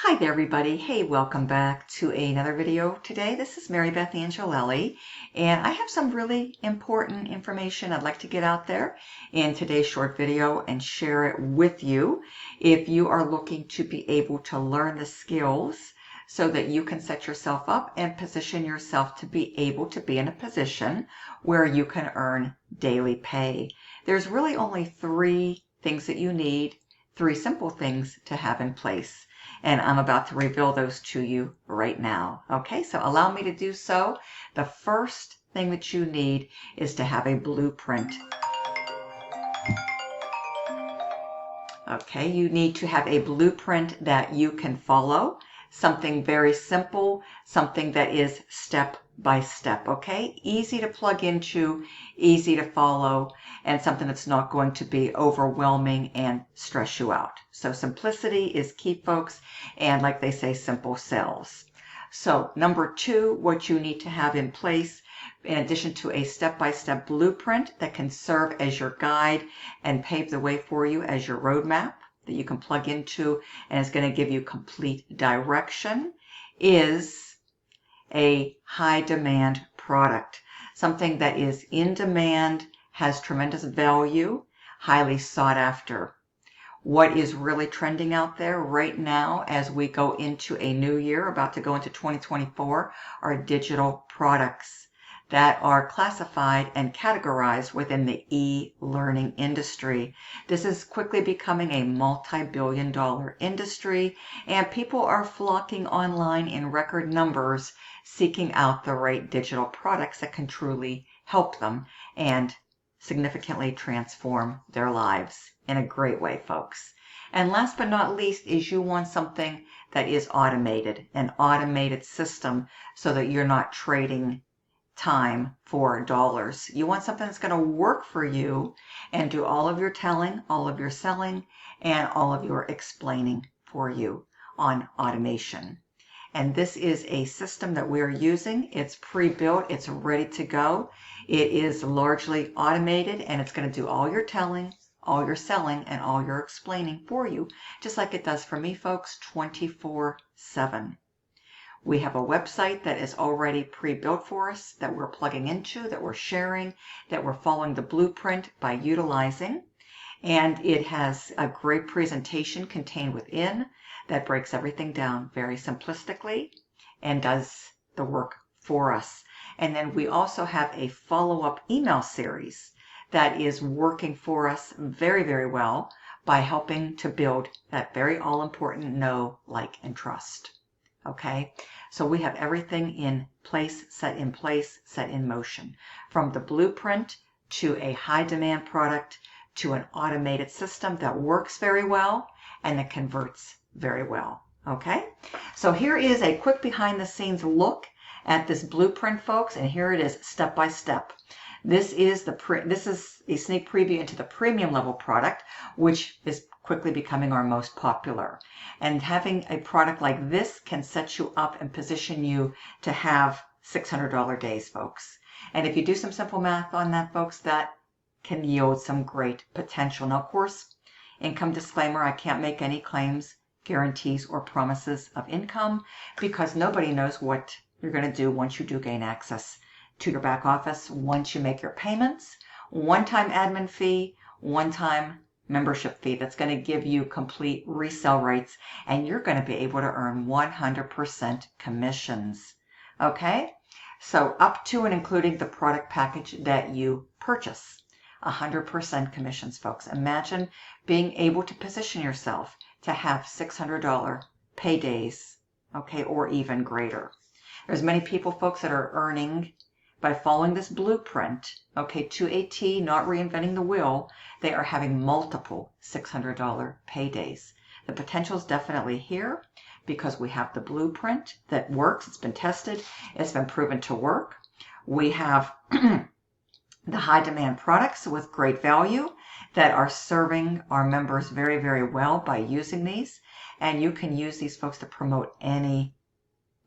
Hi there, everybody. Hey, welcome back to another video today. This is Marybeth Angelelli, and I have some really important information I'd like to get out there in today's short video and share it with you. If you are looking to be able to learn the skills so that you can set yourself up and position yourself to be able to be in a position where you can earn daily pay. There's really only three things that you need, three simple things to have in place. And I'm about to reveal those to you right now. Okay, so allow me to do so. The first thing that you need is to have a blueprint. Okay, you need to have a blueprint that you can follow. Something very simple, something that is step by step, okay? Easy to plug into, easy to follow, and something that's not going to be overwhelming and stress you out. So simplicity is key, folks, and like they say, simple sells. So number two, what you need to have in place, in addition to a step-by-step blueprint that can serve as your guide and pave the way for you as your roadmap that you can plug into and is going to give you complete direction, is a high demand product. Something that is in demand, has tremendous value, highly sought after. What is really trending out there right now as we go into a new year, about to go into 2024, are digital products that are classified and categorized within the e-learning industry. This is quickly becoming a multi-billion-dollar industry, and people are flocking online in record numbers, seeking out the right digital products that can truly help them and significantly transform their lives in a great way, folks. And last but not least is you want something that is automated, an automated system, so that you're not trading time for dollars. You want something that's going to work for you and do all of your telling, all of your selling, and all of your explaining for you on automation. And this is a system that we're using. It's pre-built. It's ready to go. It is largely automated, and it's going to do all your telling, all your selling, and all your explaining for you, just like it does for me, folks, 24/7. We have a website that is already pre-built for us, that we're plugging into, that we're sharing, that we're following the blueprint by utilizing. And it has a great presentation contained within that breaks everything down very simplistically and does the work for us. And then we also have a follow-up email series that is working for us very, very well by helping to build that very all-important know, like, and trust. Okay, so we have everything in place, set in motion. From the blueprint to a high demand product to an automated system that works very well and that converts very well. Okay, so here is a quick behind the scenes look at this blueprint, folks, and here it is step by step. This is a sneak preview into the premium level product, which is quickly becoming our most popular. And having a product like this can set you up and position you to have $600 days, folks. And if you do some simple math on that, folks, that can yield some great potential. Now, of course, income disclaimer, I can't make any claims, guarantees, or promises of income because nobody knows what you're going to do once you do gain access to your back office, once you make your payments, one-time admin fee, one-time membership fee that's going to give you complete resale rates, and you're going to be able to earn 100% commissions. Okay, so up to and including the product package that you purchase, 100% commissions, folks. Imagine being able to position yourself to have $600 paydays, okay, or even greater. There's many people, folks, that are earning by following this blueprint, okay, to a T, not reinventing the wheel. They are having multiple $600 paydays. The potential is definitely here because we have the blueprint that works. It's been tested. It's been proven to work. We have the high demand products with great value that are serving our members very, very well by using these. And you can use these, folks, to promote any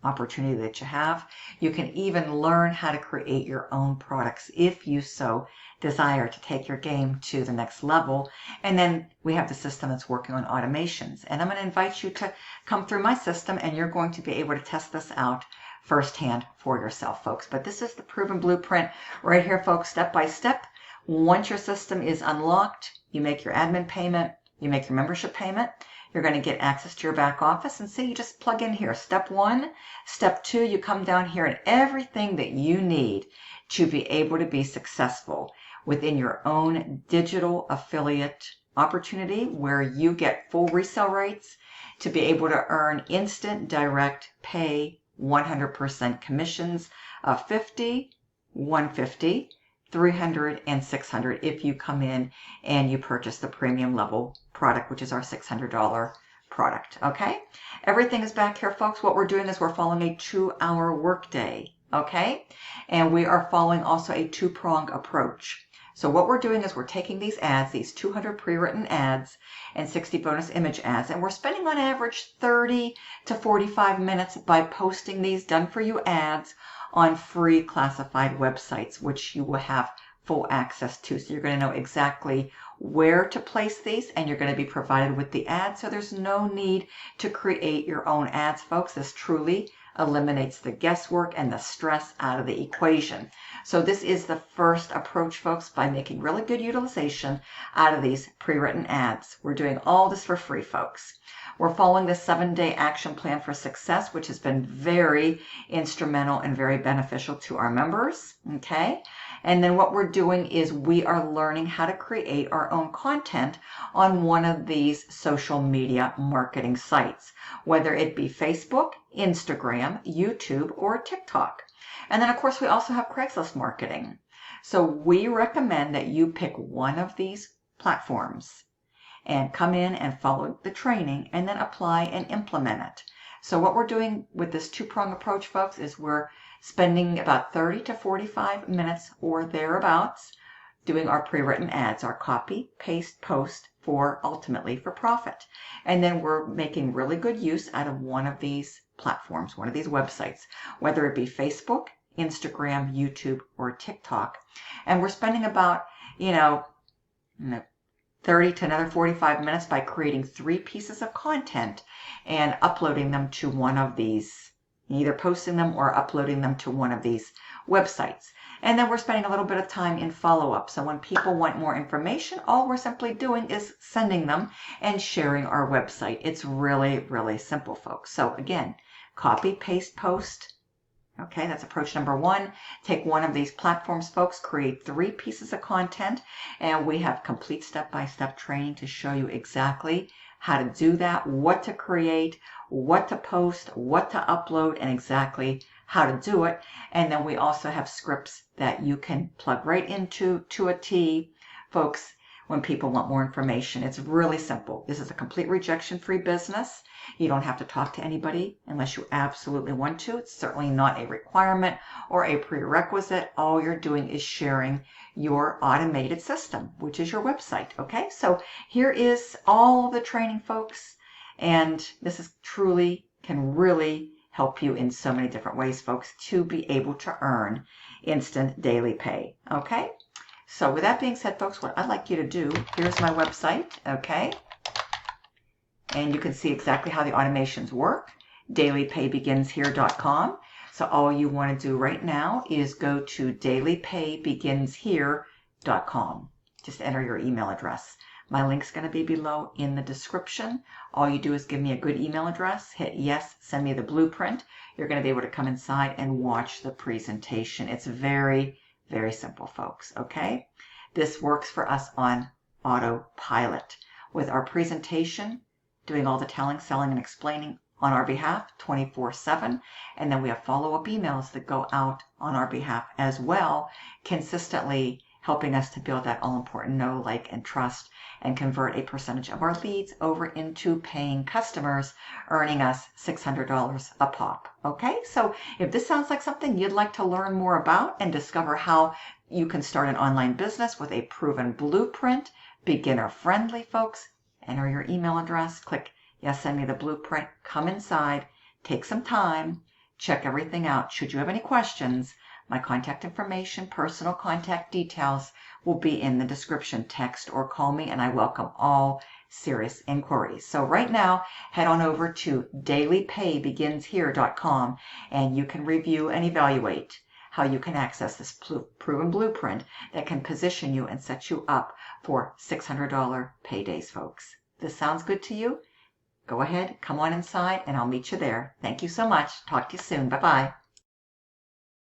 opportunity that you have. You can even learn how to create your own products if you so desire to take your game to the next level. And then we have the system that's working on automations. And I'm going to invite you to come through my system, and you're going to be able to test this out firsthand for yourself, folks. But this is the proven blueprint right here, folks, step by step. Once your system is unlocked, you make your admin payment, you make your membership payment, you're going to get access to your back office, and see, you just plug in here. Step 1, step 2, you come down here, and everything that you need to be able to be successful within your own digital affiliate opportunity, where you get full resale rates to be able to earn instant direct pay 100% commissions of 50, 150, 300, and 600 if you come in and you purchase the premium level product, which is our $600 product. Okay, everything is back here, folks. What we're doing is we're following a 2-hour workday. Okay, and we are following also a 2-prong approach. So what we're doing is we're taking these ads, these 200 pre-written ads and 60 bonus image ads, and we're spending on average 30 to 45 minutes by posting these done-for-you ads on free classified websites, which you will have full access to. So you're going to know exactly where to place these, and you're going to be provided with the ads. So there's no need to create your own ads, folks. This truly eliminates the guesswork and the stress out of the equation. So this is the first approach, folks, by making really good utilization out of these pre-written ads. We're doing all this for free, folks. We're following the 7-day action plan for success, which has been very instrumental and very beneficial to our members. Okay. And then what we're doing is we are learning how to create our own content on one of these social media marketing sites, whether it be Facebook, Instagram, YouTube, or TikTok. And then, of course, we also have Craigslist marketing. So we recommend that you pick one of these platforms and come in and follow the training and then apply and implement it. So what we're doing with this 2-prong approach, folks, is we're spending about 30 to 45 minutes or thereabouts doing our pre-written ads, our copy, paste, post for ultimately for profit. And then we're making really good use out of one of these platforms, one of these websites, whether it be Facebook, Instagram, YouTube, or TikTok. And we're spending about, 30 to another 45 minutes by creating 3 pieces of content and uploading them to one of these, either posting them or uploading them to one of these websites. And then we're spending a little bit of time in follow-up. So when people want more information, all we're simply doing is sending them and sharing our website. It's really, really simple, folks. So again, copy, paste, post. Okay, that's approach number 1. Take one of these platforms, folks, create 3 pieces of content, and we have complete step-by-step training to show you exactly how to do that, what to create, what to post, what to upload, and exactly how to do it. And then we also have scripts that you can plug right into to a T, folks, when people want more information. It's really simple. This is a complete rejection-free business. You don't have to talk to anybody unless you absolutely want to. It's certainly not a requirement or a prerequisite. All you're doing is sharing your automated system, which is your website. Okay, so here is all of the training, folks. And this is truly can really help you in so many different ways, folks, to be able to earn instant daily pay. Okay, so with that being said, folks, what I'd like you to do, here's my website. Okay. And you can see exactly how the automations work. dailypaybeginshere.com. So all you want to do right now is go to dailypaybeginshere.com. Just enter your email address. My link's going to be below in the description. All you do is give me a good email address, hit yes, send me the blueprint. You're going to be able to come inside and watch the presentation. It's very, very simple, folks. Okay? This works for us on autopilot. With our presentation, doing all the telling, selling, and explaining on our behalf 24/7. And then we have follow-up emails that go out on our behalf as well, consistently helping us to build that all-important know, like, and trust, and convert a percentage of our leads over into paying customers, earning us $600 a pop. Okay, so if this sounds like something you'd like to learn more about and discover how you can start an online business with a proven blueprint, beginner-friendly, folks, enter your email address, click yes, send me the blueprint, come inside, take some time, Check everything out. Should you have any questions, my contact information, personal contact details will be in the description. Text or call me, and I welcome all serious inquiries. So right now, head on over to dailypaybeginshere.com and you can review and evaluate how you can access this proven blueprint that can position you and set you up for $600 paydays, folks. This sounds good to you? Go ahead, come on inside, and I'll meet you there. Thank you so much. Talk to you soon. Bye-bye.